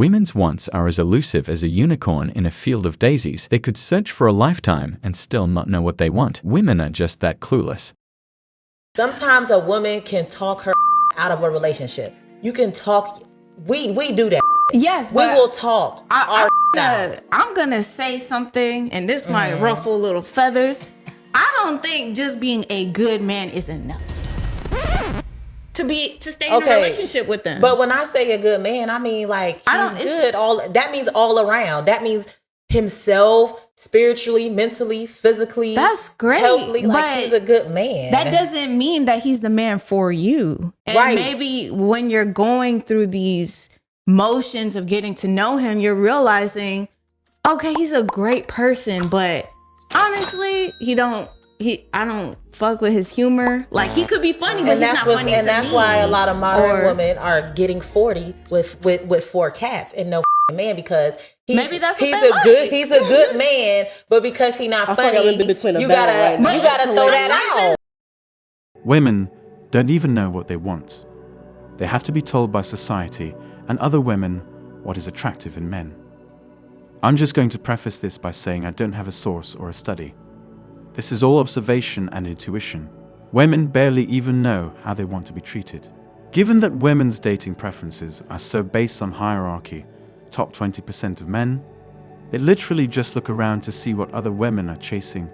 Women's wants are as elusive as a unicorn in a field of daisies. They could search for a lifetime and still not know what they want. Women are just that clueless. Sometimes a woman can talk her out of a relationship. You can talk. We do that. Yes, we will talk. I'm gonna say something, and this might ruffle little feathers. I don't think just being a good man is enough to stay in a relationship with them. But when I say a good man, I mean like he's good. That means all around. That means himself, spiritually, mentally, physically. That's great. Healthily, like he's a good man. That doesn't mean that he's the man for you. And right. Maybe when you're going through these motions of getting to know him, you're realizing, okay, he's a great person, but honestly, I don't fuck with his humor. Like, he could be funny, but he's not funny to me. And that's why a lot of modern women are getting 40 with 4 cats and no man, because he's a good man, but because he's not funny, you gotta throw that out. Women don't even know what they want. They have to be told by society and other women what is attractive in men. I'm just going to preface this by saying I don't have a source or a study. This is all observation and intuition. Women barely even know how they want to be treated. Given that women's dating preferences are so based on hierarchy, top 20% of men, they literally just look around to see what other women are chasing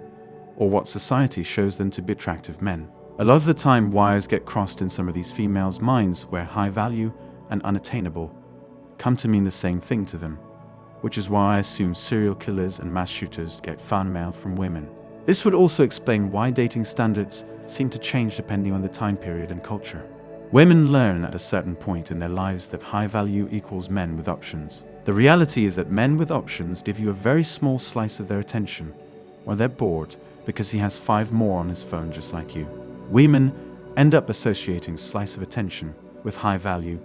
or what society shows them to be attractive men. A lot of the time, wires get crossed in some of these females' minds where high value and unattainable come to mean the same thing to them, which is why I assume serial killers and mass shooters get fan mail from women. This would also explain why dating standards seem to change depending on the time period and culture. Women learn at a certain point in their lives that high value equals men with options. The reality is that men with options give you a very small slice of their attention when they're bored because he has 5 more on his phone just like you. Women end up associating slice of attention with high value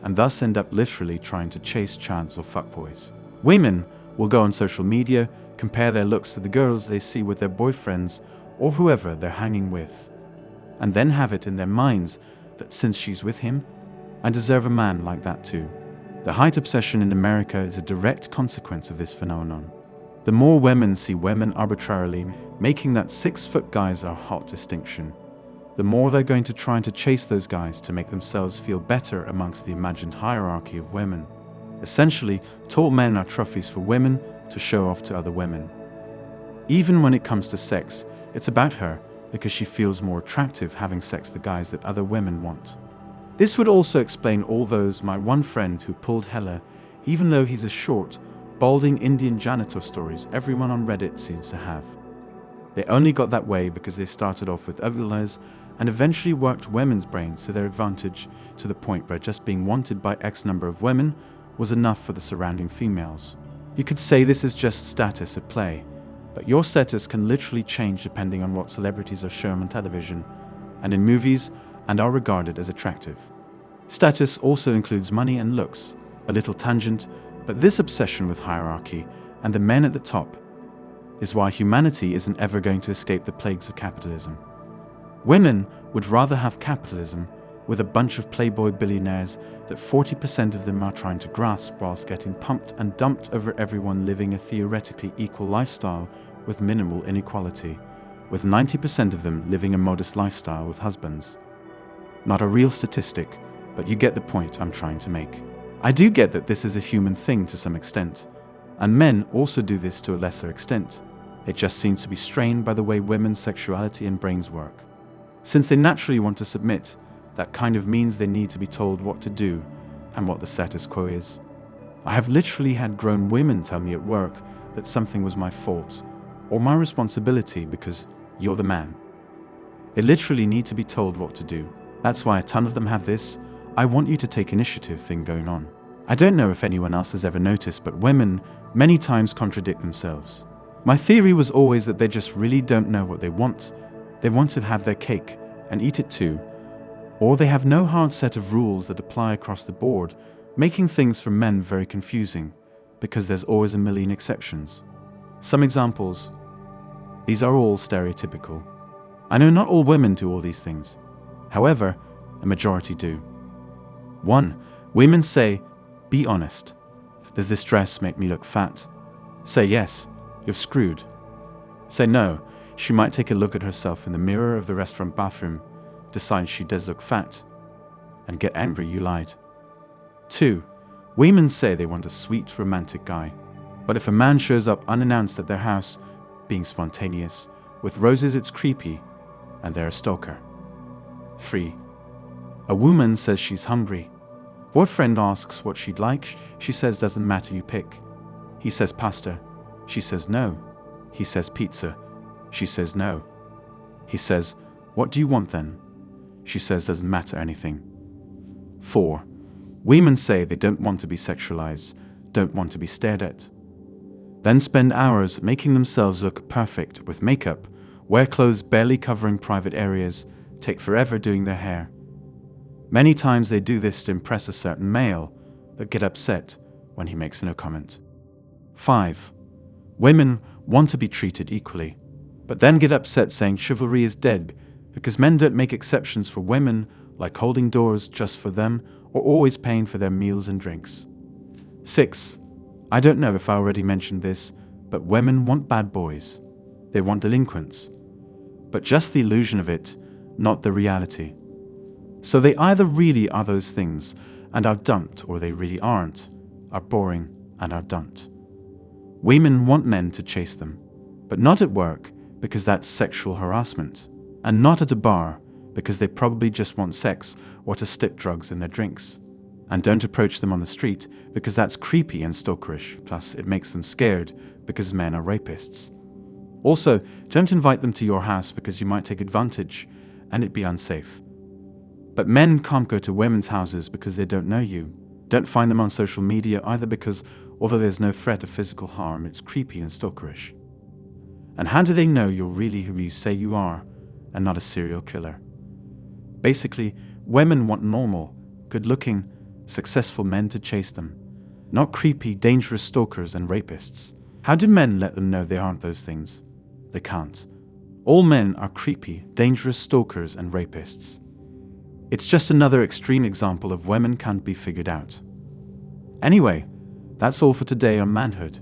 and thus end up literally trying to chase chance or fuckboys. Women will go on social media, compare their looks to the girls they see with their boyfriends or whoever they're hanging with, and then have it in their minds that since she's with him, I deserve a man like that too. The height obsession in America is a direct consequence of this phenomenon. The more women see women arbitrarily making that 6-foot guys are hot distinction, the more they're going to try to chase those guys to make themselves feel better amongst the imagined hierarchy of women. Essentially, tall men are trophies for women to show off to other women. Even when it comes to sex, it's about her because she feels more attractive having sex with the guys that other women want. This would also explain all those my one friend who pulled hella, even though he's a short, balding Indian janitor stories everyone on Reddit seems to have. They only got that way because they started off with ovulas and eventually worked women's brains to their advantage to the point where just being wanted by X number of women was enough for the surrounding females. You could say this is just status at play, but your status can literally change depending on what celebrities are shown on television and in movies and are regarded as attractive. Status also includes money and looks, a little tangent, but this obsession with hierarchy and the men at the top is why humanity isn't ever going to escape the plagues of capitalism. Women would rather have capitalism with a bunch of playboy billionaires that 40% of them are trying to grasp whilst getting pumped and dumped over everyone living a theoretically equal lifestyle with minimal inequality, with 90% of them living a modest lifestyle with husbands. Not a real statistic, but you get the point I'm trying to make. I do get that this is a human thing to some extent, and men also do this to a lesser extent. It just seems to be strained by the way women's sexuality and brains work. Since they naturally want to submit, that kind of means they need to be told what to do and what the status quo is. I have literally had grown women tell me at work that something was my fault or my responsibility because you're the man. They literally need to be told what to do. That's why a ton of them have this "I want you to take initiative" thing going on. I don't know if anyone else has ever noticed, but women many times contradict themselves. My theory was always that they just really don't know what they want. They want to have their cake and eat it too, or they have no hard set of rules that apply across the board, making things for men very confusing, because there's always a million exceptions. Some examples. These are all stereotypical. I know not all women do all these things. However, a majority do. 1. Women say, "Be honest." Does this dress make me look fat? Say yes, you're screwed. Say no, she might take a look at herself in the mirror of the restaurant bathroom, decide she does look fat, and get angry you lied. 2. Women say they want a sweet, romantic guy. But if a man shows up unannounced at their house, being spontaneous, with roses it's creepy, and they're a stalker. 3. A woman says she's hungry. Boyfriend asks what she'd like, she says doesn't matter, you pick. He says pasta, she says no. He says pizza, she says no. He says, what do you want then? She says doesn't matter anything. 4. Women say they don't want to be sexualized, don't want to be stared at. Then spend hours making themselves look perfect with makeup, wear clothes barely covering private areas, take forever doing their hair. Many times they do this to impress a certain male, but get upset when he makes no comment. 5. Women want to be treated equally, but then get upset saying chivalry is dead because men don't make exceptions for women, like holding doors just for them or always paying for their meals and drinks. 6. I don't know if I already mentioned this, but women want bad boys. They want delinquents. But just the illusion of it, not the reality. So they either really are those things and are dumped, or they really aren't, are boring and are dumped. Women want men to chase them, but not at work because that's sexual harassment, and not at a bar because they probably just want sex or to stick drugs in their drinks. And don't approach them on the street because that's creepy and stalkerish, plus it makes them scared because men are rapists. Also, don't invite them to your house because you might take advantage and it'd be unsafe. But men can't go to women's houses because they don't know you. Don't find them on social media either because, although there's no threat of physical harm, it's creepy and stalkerish. And how do they know you're really who you say you are and not a serial killer? Basically, women want normal, good-looking, successful men to chase them, not creepy, dangerous stalkers and rapists. How do men let them know they aren't those things? They can't. All men are creepy, dangerous stalkers and rapists. It's just another extreme example of women can't be figured out. Anyway, that's all for today on Manhood.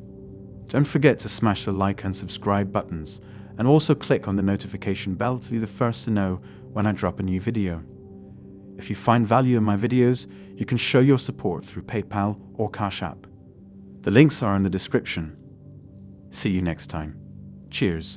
Don't forget to smash the like and subscribe buttons, and also click on the notification bell to be the first to know when I drop a new video. If you find value in my videos, you can show your support through PayPal or Cash App. The links are in the description. See you next time. Cheers.